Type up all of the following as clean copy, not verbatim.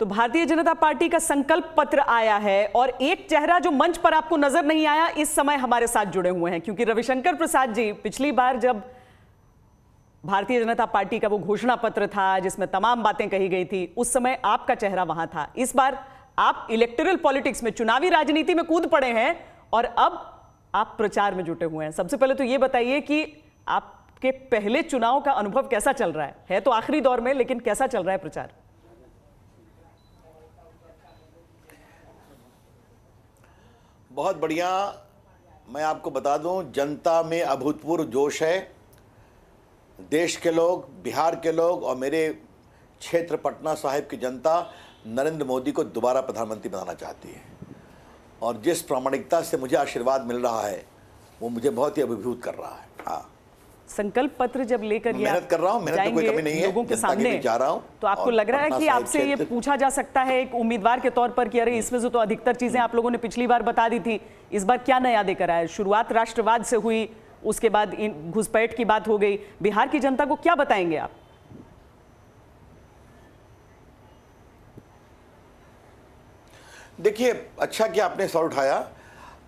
तो भारतीय जनता पार्टी का संकल्प पत्र आया है और एक चेहरा जो मंच पर आपको नजर नहीं आया इस समय हमारे साथ जुड़े हुए हैं, क्योंकि रविशंकर प्रसाद जी पिछली बार जब भारतीय जनता पार्टी का वो घोषणा पत्र था जिसमें तमाम बातें कही गई थी, उस समय आपका चेहरा वहां था। इस बार आप इलेक्टोरल पॉलिटिक्स में, चुनावी राजनीति में कूद पड़े हैं और अब आप प्रचार में जुटे हुए हैं। सबसे पहले तो ये बताइए कि आपके पहले चुनाव का अनुभव कैसा चल रहा है तो आखिरी दौर में, लेकिन कैसा चल रहा है प्रचार? बहुत बढ़िया। मैं आपको बता दूं, जनता में अभूतपूर्व जोश है। देश के लोग, बिहार के लोग और मेरे क्षेत्र पटना साहिब की जनता नरेंद्र मोदी को दोबारा प्रधानमंत्री बनाना चाहती है और जिस प्रामाणिकता से मुझे आशीर्वाद मिल रहा है वो मुझे बहुत ही अभिभूत कर रहा है। हाँ, संकल्प पत्र जब लेकर मेहनत कर रहा हूँ, मेहनत में कोई कमी नहीं है, लोगों के सामने जा रहा हूँ। तो आपको लग रहा है कि आपसे ये पूछा जा सकता है एक उम्मीदवार के तौर पर कि अरे इसमें से तो अधिकतर चीजें आप लोगों ने पिछली बार बता दी थी, इस बार क्या नया देकर आए? शुरुआत राष्ट्रवाद से हुई, उसके बाद घुसपैठ की बात हो गई, बिहार की जनता को क्या बताएंगे आप? देखिए, अच्छा कि आपने सवाल उठाया।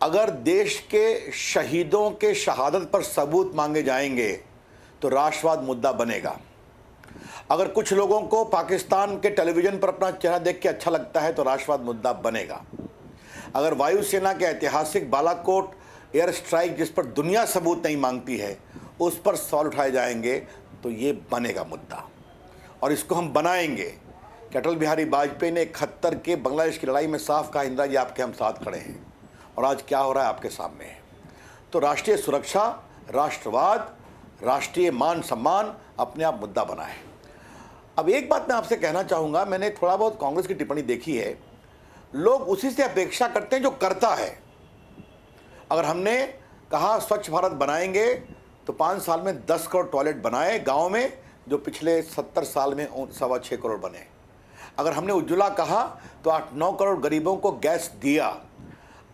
अगर देश के शहीदों के शहादत पर सबूत मांगे जाएंगे तो राष्ट्रवाद मुद्दा बनेगा। अगर कुछ लोगों को पाकिस्तान के टेलीविजन पर अपना चेहरा देख के अच्छा लगता है तो राष्ट्रवाद मुद्दा बनेगा। अगर वायुसेना के ऐतिहासिक बालाकोट एयर स्ट्राइक, जिस पर दुनिया सबूत नहीं मांगती है, उस पर सवाल उठाए जाएंगे तो ये बनेगा मुद्दा और इसको हम बनाएंगे। अटल बिहारी वाजपेयी ने 71 के बांग्लादेश की लड़ाई में साफ कहा, इंदिरा जी आपके हम साथ खड़े हैं, और आज क्या हो रहा है आपके सामने है। तो राष्ट्रीय सुरक्षा, राष्ट्रवाद, राष्ट्रीय मान सम्मान अपने आप मुद्दा बना है। अब एक बात मैं आपसे कहना चाहूँगा, मैंने थोड़ा बहुत कांग्रेस की टिप्पणी देखी है, लोग उसी से अपेक्षा करते हैं जो करता है। अगर हमने कहा स्वच्छ भारत बनाएंगे तो 5 साल में 10 करोड़ टॉयलेट बनाए गाँव में, जो पिछले 70 साल में 6.25 करोड़ बने। अगर हमने उज्ज्वला कहा तो 8-9 करोड़ गरीबों को गैस दिया।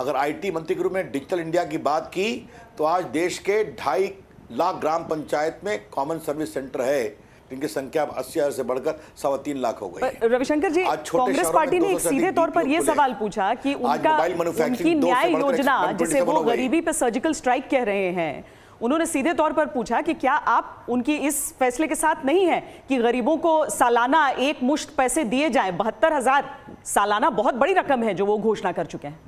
अगर आईटी मंत्री के रूप में डिजिटल इंडिया की बात की तो आज देश के 2.5 लाख ग्राम पंचायत में कॉमन सर्विस सेंटर है, जिनकी संख्या अब 80,000 से बढ़कर 3.25 लाख हो गई है। रविशंकर जी, कांग्रेस पार्टी ने एक सीधे तौर पर यह सवाल पूछा कि उनकी न्याय योजना, जिसे वो गरीबी पे सर्जिकल स्ट्राइक कह रहे हैं, उन्होंने सीधे तौर पर पूछा कि क्या आप उनकी इस फैसले के साथ नहीं हैं कि गरीबों को सालाना एक मुश्त पैसे दिए जाएं? 72,000 सालाना बहुत बड़ी रकम है जो वो घोषणा कर चुके हैं।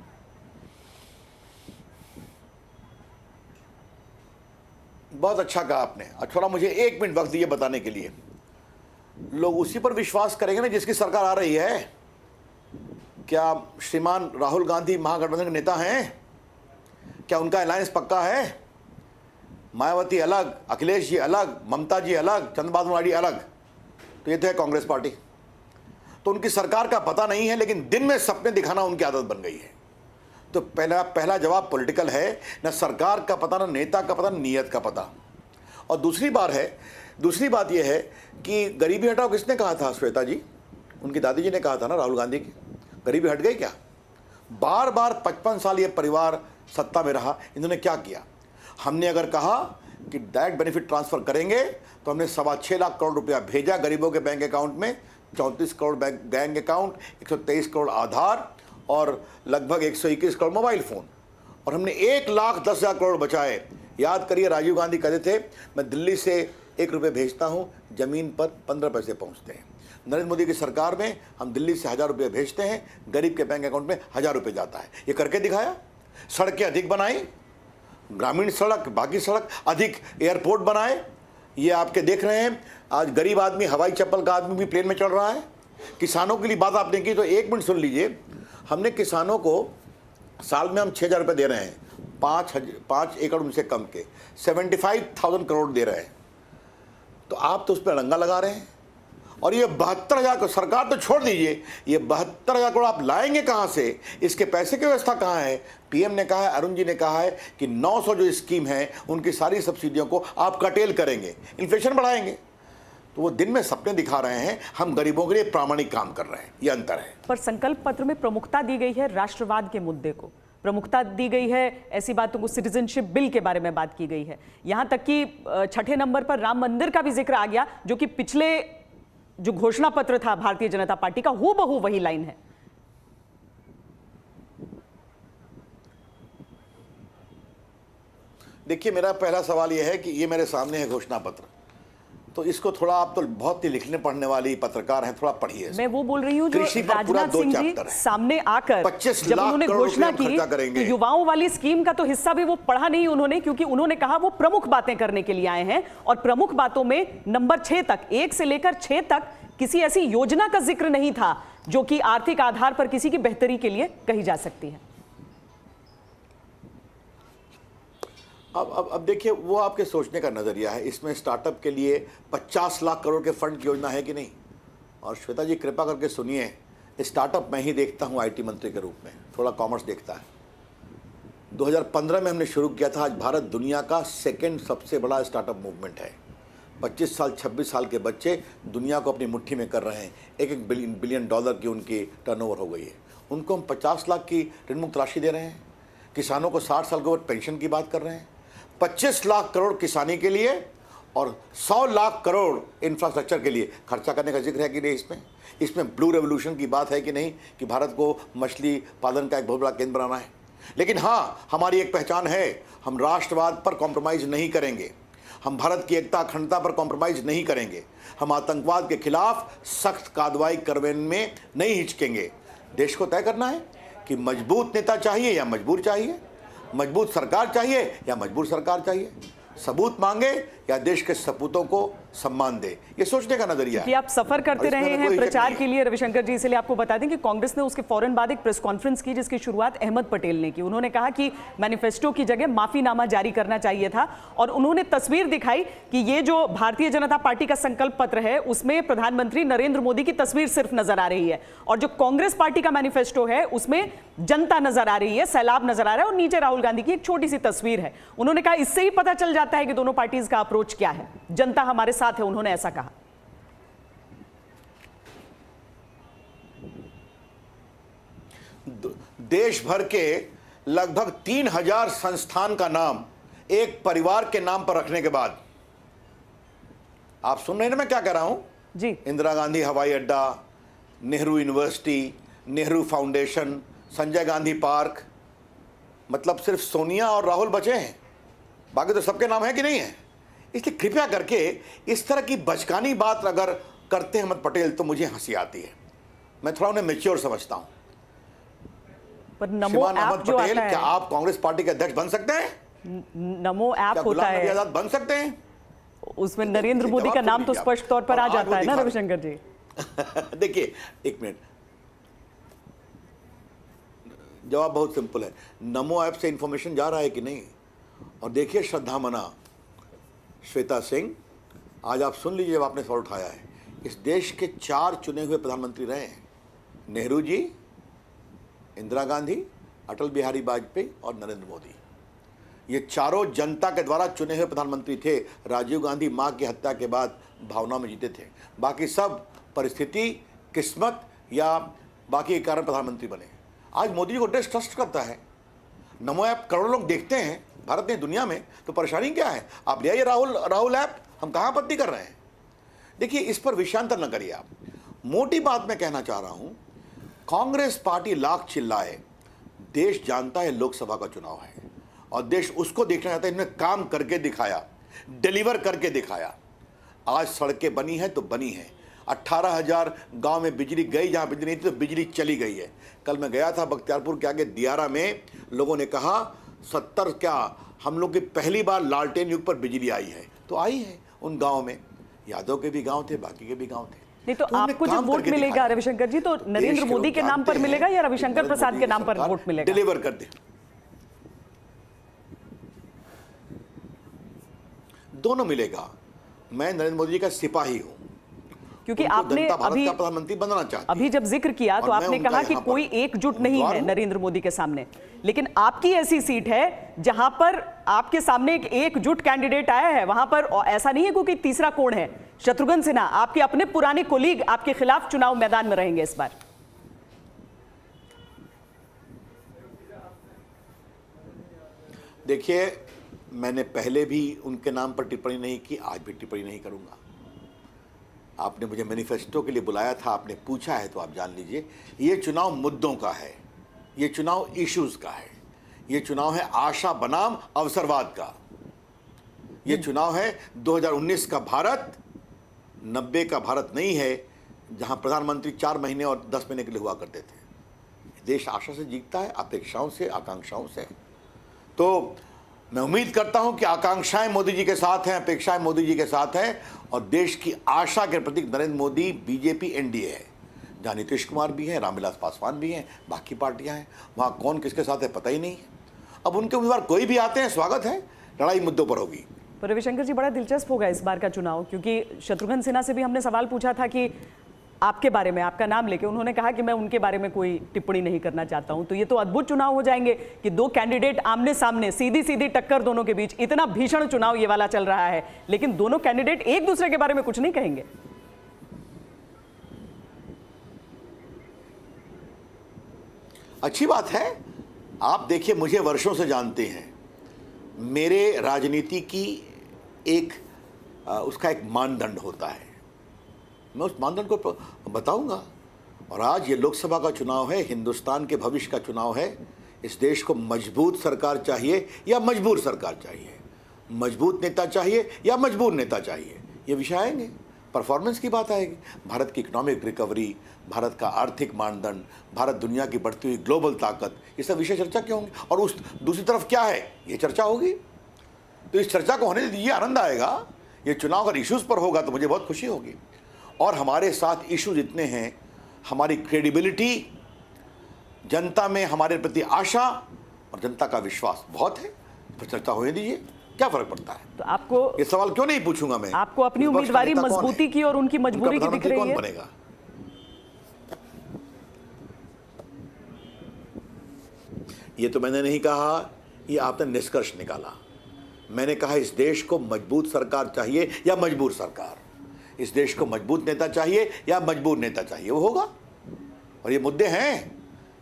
बहुत अच्छा कहा आपने। थोड़ा मुझे 1 मिनट वक्त दिए बताने के लिए। लोग उसी पर विश्वास करेंगे ना जिसकी सरकार आ रही है। क्या श्रीमान राहुल गांधी महागठबंधन के नेता हैं? क्या उनका अलायंस पक्का है? मायावती अलग, अखिलेश जी अलग, ममता जी अलग, चंद्रबाबू नायडू अलग, तो ये तो है कांग्रेस पार्टी। तो उनकी सरकार का पता नहीं है, लेकिन दिन में सपने दिखाना उनकी आदत बन गई है। तो पहला जवाब पॉलिटिकल है, ना सरकार का पता, ना नेता का पता, ना नीयत का पता। और दूसरी बात यह है कि गरीबी हटाओ किसने कहा था? श्वेता जी, उनकी दादी जी ने कहा था ना, राहुल गांधी की। गरीबी हट गई क्या? बार बार 55 साल ये परिवार सत्ता में रहा, इन्होंने क्या किया? हमने अगर कहा कि डायरेक्ट बेनिफिट ट्रांसफर करेंगे तो हमने 6.25 लाख करोड़ रुपया भेजा गरीबों के बैंक अकाउंट में, 34 करोड़ बैंक अकाउंट, 123 करोड़ आधार और लगभग 121 करोड़ मोबाइल फ़ोन, और हमने 1,10,000 करोड़ बचाए। याद करिए, राजीव गांधी कहते थे मैं दिल्ली से 1 रुपये भेजता हूँ, ज़मीन पर 15 पैसे पहुँचते हैं। नरेंद्र मोदी की सरकार में हम दिल्ली से 1,000 रुपये भेजते हैं, गरीब के बैंक अकाउंट में 1,000 रुपये जाता है। ये करके दिखाया। सड़कें अधिक बनाई, ग्रामीण सड़क, बाकी सड़क अधिक, एयरपोर्ट बनाए। ये आपके देख रहे हैं, आज गरीब आदमी, हवाई चप्पल का आदमी भी प्लेन में चढ़ रहा है। किसानों के लिए बात आपने की तो 1 मिनट सुन लीजिए। हमने किसानों को साल में हम 6,000 रुपये दे रहे हैं, 5 एकड़ उनसे कम के 75,000 करोड़ दे रहे हैं। तो आप तो उस पर रंगा लगा रहे हैं। और ये 72,000 को सरकार तो छोड़ दीजिए, ये 72,000 करोड़ आप लाएंगे कहाँ से? इसके पैसे की व्यवस्था कहाँ है? पीएम ने कहा है, अरुण जी ने कहा है कि 900 जो स्कीम है उनकी सारी सब्सिडियों को आप कटेल करेंगे, इन्फ्लेशन बढ़ाएंगे। तो वो दिन में सपने दिखा रहे हैं, हम गरीबों के लिए प्रामाणिक काम कर रहे हैं, ये अंतर है। पर संकल्प पत्र में प्रमुखता दी गई है राष्ट्रवाद के मुद्दे को, प्रमुखता दी गई है ऐसी बातों को, सिटीजनशिप बिल के बारे में बात की गई है, यहाँ तक कि 6ठे नंबर पर राम मंदिर का भी जिक्र आ गया, जो कि पिछले जो घोषणा पत्र था भारतीय जनता पार्टी का, हूबहू वही लाइन है। देखिए, मेरा पहला सवाल यह है कि ये मेरे सामने है घोषणा पत्र, तो इसको थोड़ा, आप तो बहुत ही लिखने पढ़ने वाली पत्रकार हैं, थोड़ा पढ़िए। मैं वो बोल रही हूँ जो कृषि पर पूरा राजनाथ 2 सिंह जी चैप्टर है। सामने आकर 25 जब लाख उन्होंने करोड़ घोषणा रुपए हम की खर्चा करेंगे। तो युवाओं वाली स्कीम का तो हिस्सा भी वो पढ़ा नहीं उन्होंने, क्योंकि उन्होंने कहा वो प्रमुख बातें करने के लिए आए हैं, और प्रमुख बातों में नंबर 6 तक, 1 से लेकर 6 तक किसी ऐसी योजना का जिक्र नहीं था जो कि आर्थिक आधार पर किसी की बेहतरी के लिए कही जा सकती है। अब देखिए, वो आपके सोचने का नजरिया है। इसमें स्टार्टअप के लिए 50 लाख करोड़ के फंड की योजना है कि नहीं? और श्वेता जी, कृपा करके सुनिए, स्टार्टअप मैं ही देखता हूं आईटी मंत्री के रूप में, थोड़ा कॉमर्स देखता है। 2015 में हमने शुरू किया था। आज भारत दुनिया का 2nd सबसे बड़ा स्टार्टअप मूवमेंट है। 25 साल 26 साल के बच्चे दुनिया को अपनी मुट्ठी में कर रहे हैं। $1 बिलियन की उनकी टर्नओवर हो गई है। उनको हम 50 लाख की ऋण मुक्त राशि दे रहे हैं। किसानों को 60 साल के बाद पेंशन की बात कर रहे हैं। 25 लाख करोड़ किसानी के लिए और 100 लाख करोड़ इंफ्रास्ट्रक्चर के लिए खर्चा करने का जिक्र है कि नहीं? इसमें ब्लू रेवोल्यूशन की बात है कि नहीं, कि भारत को मछली पालन का एक बहुत बड़ा केंद्र बनाना है। लेकिन हाँ, हमारी एक पहचान है, हम राष्ट्रवाद पर कॉम्प्रोमाइज़ नहीं करेंगे, हम भारत की एकता अखंडता पर कॉम्प्रोमाइज़ नहीं करेंगे, हम आतंकवाद के खिलाफ सख्त कार्रवाई करने में नहीं हिचकेंगे। देश को तय करना है कि मजबूत नेता चाहिए या मजबूर चाहिए, मजबूत सरकार चाहिए या मजबूर सरकार चाहिए, सबूत मांगे या देश के सपूतों को सम्मान दे। ये सोचने का नजरिया कि है। आप सफर करते रहे हैं प्रचार के लिए रविशंकर जी, इसलिए आपको बता दें कि कांग्रेस ने उसके फौरन बाद एक प्रेस कॉन्फ्रेंस की जिसकी शुरुआत अहमद पटेल ने की। उन्होंने कहा कि मैनिफेस्टो की जगह माफीनामा जारी करना चाहिए था, और उन्होंने तस्वीर दिखाई कि ये जो भारतीय जनता पार्टी का संकल्प पत्र है उसमें प्रधानमंत्री नरेंद्र मोदी की तस्वीर सिर्फ नजर आ रही है, और जो कांग्रेस पार्टी का मैनिफेस्टो है उसमें जनता नजर आ रही है, सैलाब नजर आ रहा है, और नीचे राहुल गांधी की एक छोटी सी तस्वीर है। उन्होंने कहा इससे ही पता चल जाता है कि दोनों पार्टीज का अप्रोच क्या है, जनता हमारे साथ है, उन्होंने ऐसा कहा। देश भर के लगभग 3000 संस्थान का नाम एक परिवार के नाम पर रखने के बाद, आप सुन रहे हैं ना मैं क्या कह रहा हूं जी? इंदिरा गांधी हवाई अड्डा, Nehru university, Nehru foundation, Sanjay Gandhi park, मतलब सिर्फ सोनिया और राहुल बचे हैं, बाकी तो सबके नाम है कि नहीं है? इसलिए कृपया करके इस तरह की बचकानी बात अगर करते हैं अहमद पटेल तो मुझे हंसी आती है। मैं थोड़ा उन्हें मैच्योर समझता हूं। पर नमो श्रीमान ऐप अहमद जो पटेल, आता है, क्या आप कांग्रेस पार्टी के अध्यक्ष बन सकते हैं? नमो ऐप क्या होता गुलाम नबी है, आजाद बन सकते हैं? उसमें नरेंद्र मोदी का नाम तो स्पष्ट तौर पर आ जाता है ना रविशंकर जी? देखिए, एक मिनट, जवाब बहुत सिंपल है। नमो ऐप से इंफॉर्मेशन जा रहा है कि नहीं? और देखिए श्रद्धा मना श्वेता सिंह, आज आप सुन लीजिए, जब आपने सवाल उठाया है, इस देश के 4 चुने हुए प्रधानमंत्री रहे हैं, नेहरू जी, इंदिरा गांधी, अटल बिहारी वाजपेयी और नरेंद्र मोदी। ये चारों जनता के द्वारा चुने हुए प्रधानमंत्री थे। राजीव गांधी मां की हत्या के बाद भावना में जीते थे, बाकी सब परिस्थिति, किस्मत या बाकी के कारण प्रधानमंत्री बने। आज मोदी जी को देश ट्रस्ट करता है। नमो ऐप करोड़ों लोग देखते हैं भारत में, दुनिया में, तो परेशानी क्या है? आप ले आइए राहुल ऐप, हम कहाँ आपत्ति कर रहे हैं? देखिए, इस पर विषयांतर न करिए आप। मोटी बात मैं कहना चाह रहा हूं, कांग्रेस पार्टी लाख चिल्लाए, देश जानता है लोकसभा का चुनाव है और देश उसको देखना चाहता है। इन्होंने काम करके दिखाया, डिलीवर करके दिखाया। आज सड़कें बनी हैं तो बनी हैं, 18,000 गांव में बिजली गई, जहां बिजली नहीं थी तो बिजली चली गई है। कल मैं गया था बख्तियारपुर के आगे दियारा में, लोगों ने कहा 70 क्या, हम लोग की पहली बार लालटेन युग पर बिजली आई है। तो आई है उन गाँव में, यादव के भी गाँव थे, बाकी के भी गाँव थे। नहीं तो आपको जो वोट मिलेगा रविशंकर जी, तो नरेंद्र मोदी के नाम पर मिलेगा या रविशंकर प्रसाद के नाम पर वोट मिलेगा? डिलीवर कर दे, दोनों मिलेगा। मैं नरेंद्र मोदी जी का सिपाही हूं, क्योंकि आपने अभी प्रधानमंत्री बनना चाहते हैं। अभी जब जिक्र किया तो आपने कहा कि कोई एकजुट नहीं है नरेंद्र मोदी के सामने, लेकिन आपकी ऐसी सीट है जहां पर आपके सामने एक एकजुट कैंडिडेट आया है, वहां पर ऐसा नहीं है कोई तीसरा कोण है। शत्रुघ्न सिन्हा, आपके अपने पुराने कोलीग, आपके खिलाफ चुनाव मैदान में रहेंगे इस बार। देखिए, मैंने पहले भी उनके नाम पर टिप्पणी नहीं की, आज भी टिप्पणी नहीं करूंगा। आपने मुझे मैनिफेस्टो के लिए बुलाया था, आपने पूछा है तो आप जान लीजिए, ये चुनाव मुद्दों का है, ये चुनाव इश्यूज का है, ये चुनाव है आशा बनाम अवसरवाद का, ये चुनाव है 2019 का भारत, 90 का भारत नहीं है जहां प्रधानमंत्री 4 महीने और 10 महीने के लिए हुआ करते थे। देश आशा से जीतता है, अपेक्षाओं से, आकांक्षाओं से। तो मैं उम्मीद करता हूं कि आकांक्षाएं मोदी जी के साथ हैं, अपेक्षाएं मोदी जी के साथ हैं, और देश की आशा के प्रतीक नरेंद्र मोदी, बीजेपी, एनडीए है, जहां नीतीश कुमार भी हैं, रामविलास पासवान भी हैं, बाकी पार्टियां हैं। वहां कौन किसके साथ है पता ही नहीं है। अब उनके उम्मीदवार कोई भी आते हैं, स्वागत है, लड़ाई मुद्दों पर होगी। पर रविशंकर जी, बड़ा दिलचस्प होगा इस बार का चुनाव, क्योंकि शत्रुघ्न सिन्हा से भी हमने सवाल पूछा था कि आपके बारे में, आपका नाम लेके, उन्होंने कहा कि मैं उनके बारे में कोई टिप्पणी नहीं करना चाहता हूं। तो ये तो अद्भुत चुनाव हो जाएंगे कि दो कैंडिडेट आमने सामने, सीधी सीधी टक्कर दोनों के बीच। इतना भीषण चुनाव ये वाला चल रहा है, लेकिन दोनों कैंडिडेट एक दूसरे के बारे में कुछ नहीं कहेंगे। अच्छी बात है। आप देखिए, मुझे वर्षों से जानते हैं, मेरे राजनीति की उसका एक मानदंड होता है, मैं उस मानदंड को बताऊंगा। और आज ये लोकसभा का चुनाव है, हिंदुस्तान के भविष्य का चुनाव है। इस देश को मजबूत सरकार चाहिए या मजबूर सरकार चाहिए, मजबूत नेता चाहिए या मजबूर नेता चाहिए, ये विषय आएंगे। परफॉर्मेंस की बात आएगी, भारत की इकोनॉमिक रिकवरी, भारत का आर्थिक मानदंड, भारत दुनिया की बढ़ती हुई ग्लोबल ताकत, ये सब विषय चर्चा क्यों होंगे। और उस दूसरी तरफ क्या है, ये चर्चा होगी। तो इस चर्चा को होने दीजिए, आनंद आएगा। ये चुनाव अगर इश्यूज पर होगा तो मुझे बहुत खुशी होगी। और हमारे साथ इश्यूज इतने हैं, हमारी क्रेडिबिलिटी, जनता में हमारे प्रति आशा और जनता का विश्वास बहुत है। तो चर्चा होने दीजिए, क्या फर्क पड़ता है। तो आपको ये सवाल क्यों नहीं पूछूंगा मैं, आपको अपनी उम्मीदवारी मजबूती की और उनकी मजबूरी की दिख रही है। कौन बनेगा? ये तो मैंने नहीं कहा, ये आपने निष्कर्ष निकाला। मैंने कहा इस देश को मजबूत सरकार चाहिए या मजबूर सरकार, इस देश को मजबूत नेता चाहिए या मजबूर नेता चाहिए, वो होगा। और ये मुद्दे हैं।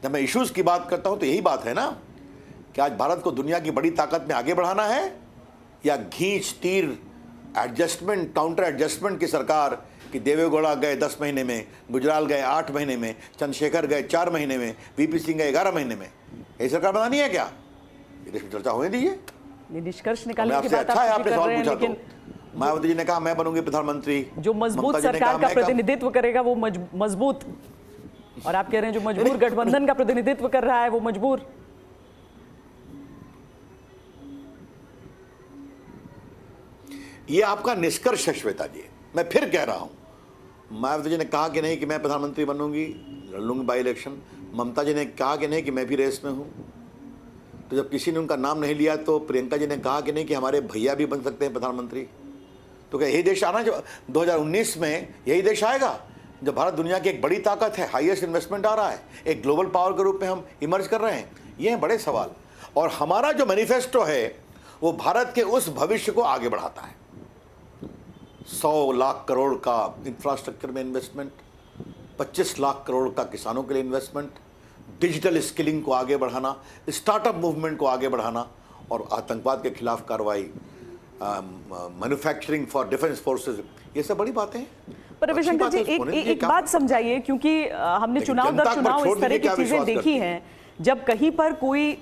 जब मैं इश्यूज की बात करता हूं तो यही बात है ना कि आज भारत को दुनिया की बड़ी ताकत में आगे बढ़ाना है या घींच तीर एडजस्टमेंट, काउंटर एडजस्टमेंट की सरकार कि देवेगौड़ा गए 10 महीने में, गुजराल गए 8 महीने में, चंद्रशेखर गए 4 महीने में, वीपी सिंह गए 11 महीने में, यही सरकार बनानी है क्या? देश में चर्चा होने दीजिए। निष्कर्ष निकालने की आपसे बात अच्छा है आप आपने कर सवाल रहे हैं, पूछा। लेकिन तो मायावती जी ने कहा मैं बनूंगी प्रधानमंत्री, जो मजबूत सरकार का प्रतिनिधित्व करेगा वो मजबूत, और आप कह रहे हैं जो मजबूर गठबंधन का प्रतिनिधित्व कर रहा है वो मजबूर। ये आपका निष्कर्ष है श्वेता जी। मैं फिर कह रहा हूं, मायावती जी ने कहा कि नहीं कि मैं प्रधानमंत्री बनूंगी, लड़ लूंगी बाई इलेक्शन। ममता जी ने कहा कि नहीं कि मैं भी रेस में हूं। तो जब किसी ने उनका नाम नहीं लिया तो प्रियंका जी ने कहा कि नहीं कि हमारे भैया भी बन सकते हैं प्रधानमंत्री। तो क्या यही देश आना, जो 2019 में यही देश आएगा जब भारत दुनिया की एक बड़ी ताकत है, हाईएस्ट इन्वेस्टमेंट आ रहा है, एक ग्लोबल पावर के रूप में हम इमर्ज कर रहे हैं? ये हैं बड़े सवाल। और हमारा जो मैनिफेस्टो है वो भारत के उस भविष्य को आगे बढ़ाता है। 100 लाख करोड़ का इंफ्रास्ट्रक्चर में इन्वेस्टमेंट, 25 लाख करोड़ का किसानों के लिए इन्वेस्टमेंट, डिजिटल स्किलिंग को आगे बढ़ाना, स्टार्टअप मूवमेंट को आगे बढ़ाना, और आतंकवाद के खिलाफ कार्रवाई, मैन्युफैक्चरिंग फॉर डिफेंस फोर्सेस, ये सब बड़ी बातें हैं। पर रविशंकर जी, एक बात समझाइए, क्योंकि हमने चुनाव दर चुनाव इस तरह की चीजें देखी हैं, जब कहीं पर कोई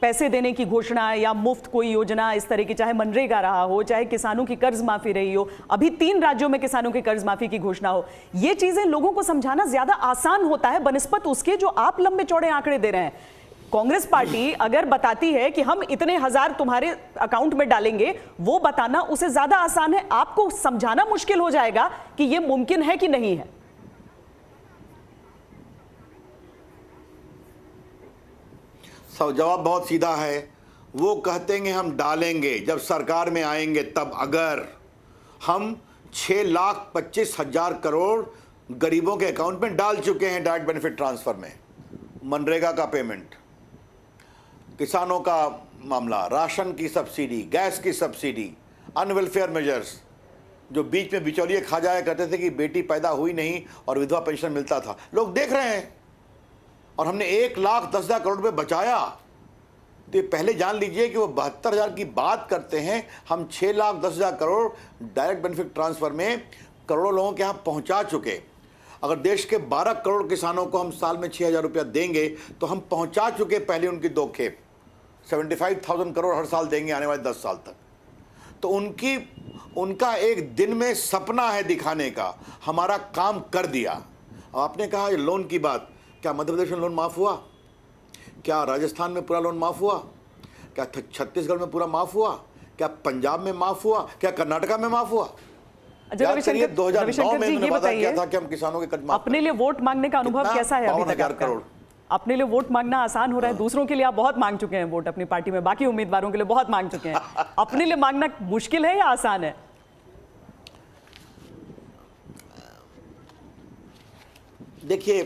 पैसे देने की घोषणा या मुफ्त कोई योजना इस तरह की, चाहे मनरेगा रहा हो, चाहे किसानों की कर्ज माफी रही हो, अभी 3 राज्यों में किसानों की कर्ज माफी की घोषणा हो, ये चीजें लोगों को समझाना ज्यादा आसान होता है बनिस्बत उसके जो आप लंबे चौड़े आंकड़े दे रहे हैं। कांग्रेस पार्टी अगर बताती है कि हम इतने हजार तुम्हारे अकाउंट में डालेंगे, वो बताना उसे ज्यादा आसान है, आपको समझाना मुश्किल हो जाएगा कि यह मुमकिन है कि नहीं है। सब जवाब बहुत सीधा है। वो कहते हैं हम डालेंगे, जब सरकार में आएंगे तब। अगर हम 6,25,000 करोड़ गरीबों के अकाउंट में डाल चुके हैं डायरेक्ट बेनिफिट ट्रांसफर में, मनरेगा का पेमेंट, किसानों का मामला, राशन की सब्सिडी, गैस की सब्सिडी, अनवेलफेयर मेजर्स, जो बीच में बिचौलिए खा जाया करते थे कि बेटी पैदा हुई नहीं और विधवा पेंशन मिलता था, लोग देख रहे हैं। और हमने 1,10,000 करोड़ रुपये बचाया। तो ये पहले जान लीजिए कि वो 72,000 की बात करते हैं, हम 6,10,000 करोड़ डायरेक्ट बेनिफिट ट्रांसफर में करोड़ों लोगों के यहाँ पहुँचा चुके। अगर देश के 12 करोड़ किसानों को हम साल में 6,000 रुपया देंगे तो हम पहुँचा चुके पहले उनकी 2 खेप। 75,000 करोड़ हर साल देंगे आने वाले 10 साल तक। तो उनका एक दिन में सपना है दिखाने का, हमारा काम कर दिया। आपने कहा ये लोन की बात, क्या मध्य प्रदेश में लोन माफ़ हुआ? क्या राजस्थान में पूरा लोन माफ़ हुआ? क्या छत्तीसगढ़ में पूरा माफ़ हुआ? क्या पंजाब में माफ़ हुआ? क्या कर्नाटका में माफ़ हुआ? याद करिए 2009 में उन्होंने वादा किया था कि हम किसानों के कर्ज माफ अपने लिए वोट मांगने का अनुभव कैसा है अभी तक आपका? करोड़। अपने लिए वोट मांगना आसान हो रहा है, दूसरों के लिए आप बहुत मांग चुके हैं वोट अपनी पार्टी में, बाकी उम्मीदवारों के लिए बहुत मांग चुके हैं। अपने लिए मांगना मुश्किल है या आसान है? देखिए,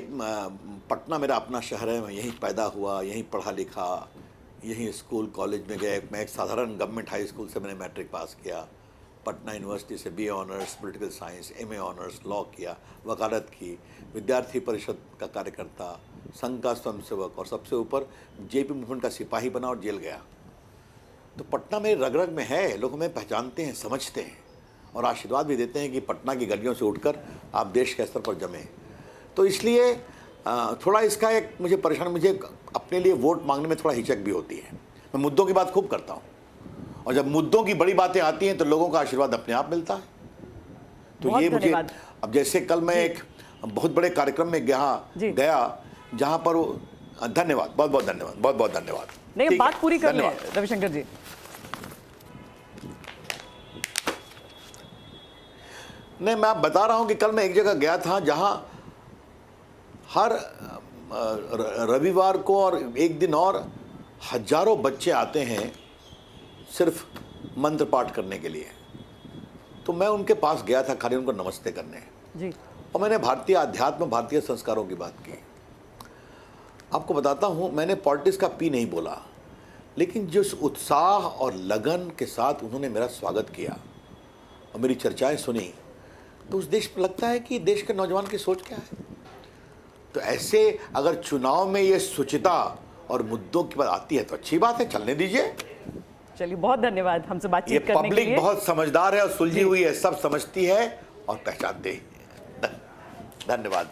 पटना मेरा अपना शहर है, मैं यहीं पैदा हुआ, यहीं पढ़ा लिखा, यहीं स्कूल कॉलेज में गए। मैं एक साधारण गवर्नमेंट हाई स्कूल से मैंने मैट्रिक पास किया, पटना यूनिवर्सिटी से BA honours political science, MA honours law किया, वकालत की, विद्यार्थी परिषद का कार्यकर्ता, संघ का स्वयंसेवक और सबसे ऊपर JP मूवमेंट का सिपाही बना और जेल गया। तो पटना मेरे रग रग में है, लोग हमें पहचानते हैं, समझते हैं और आशीर्वाद भी देते हैं कि पटना की गलियों से उठकर आप देश के स्तर पर जमे। तो इसलिए थोड़ा इसका एक मुझे अपने लिए वोट मांगने में थोड़ा हिचक भी होती है। मैं मुद्दों की बात खूब करता हूँ और जब मुद्दों की बड़ी बातें आती हैं तो लोगों का आशीर्वाद अपने आप मिलता है। तो ये मुझे, अब जैसे कल मैं एक बहुत बड़े कार्यक्रम में गया जहाँ पर धन्यवाद, बहुत बहुत धन्यवाद, बहुत बहुत धन्यवाद। नहीं, बात पूरी कर लें रविशंकर जी। नहीं, मैं आप बता रहा हूँ कि कल मैं एक जगह गया था जहाँ हर रविवार को और एक दिन और हजारों बच्चे आते हैं सिर्फ मंत्र पाठ करने के लिए। तो मैं उनके पास गया था खाली उनको नमस्ते करने जी। और मैंने भारतीय अध्यात्म, भारतीय संस्कारों की बात की। आपको बताता हूँ, मैंने पॉलिटिक्स का पी नहीं बोला, लेकिन जिस उत्साह और लगन के साथ उन्होंने मेरा स्वागत किया और मेरी चर्चाएं सुनी, तो उस देश पर लगता है कि देश के नौजवान की सोच क्या है। तो ऐसे अगर चुनाव में ये शुचिता और मुद्दों की बात आती है तो अच्छी बात है, चलने दीजिए। चलिए, बहुत धन्यवाद हमसे बातचीत करने के लिए। पब्लिक बहुत समझदार है और सुलझी हुई है, सब समझती है और पहचानते हैं। धन्यवाद।